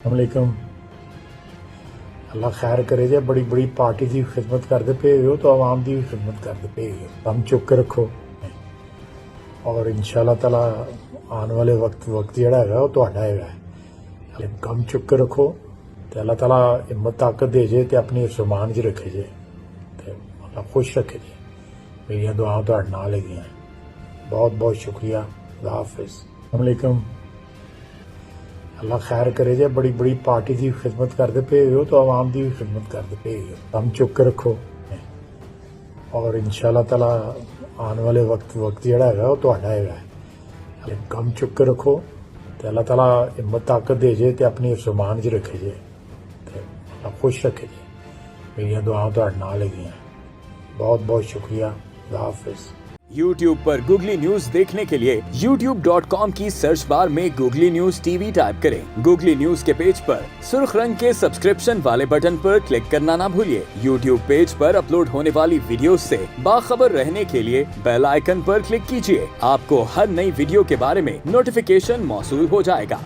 अलैकुम। अल्लाह खैर करे जे बड़ी बड़ी पार्टी की खिदमत करते पे हो तो आवाम की भी खिदमत करते पे हो। दम चुक के रखो और इंशाअल्लाह ताला आने वाले वक्त जेड़ा है वो तुहाडा है। दम चुक के रखो तो अल्लाह ताला हिम्मत ताकत दे जे ते अपनी फरमान च रखे जे ते अल्लाह खुश रखे जे। मेरियां दुआवां तुहाडे नाल हैगियां। बहुत बहुत शुक्रिया। खुदा हाफिज़। अलैकुम। अल्लाह खैर करे जे बड़ी बड़ी पार्टी की खिदमत करते पे हो तो आवाम की भी खिदमत करते पे हो। दम चुक के रखो और इंशाअल्लाह ताला आने वाले वक्त जेड़ा है वो तुहाडा है। दम चुक के रखो तो अल्लाह ताला हिम्मत ताकत दे जे ते अपनी फरमान च रखे जे ते अल्लाह खुश रखे जे। मेरियां दुआवां तुहाडे नाल हैगियां। बहुत बहुत शुक्रिया। खुदा हाफिज़। YouTube पर गूगली न्यूज देखने के लिए youtube.com की सर्च बार में गूगली न्यूज टीवी टाइप करें। गूगली न्यूज के पेज पर सुर्ख रंग के सब्सक्रिप्शन वाले बटन पर क्लिक करना ना भूलिए। YouTube पेज पर अपलोड होने वाली वीडियोस से बाखबर रहने के लिए बेल आइकन पर क्लिक कीजिए। आपको हर नई वीडियो के बारे में नोटिफिकेशन मौसूल हो जाएगा।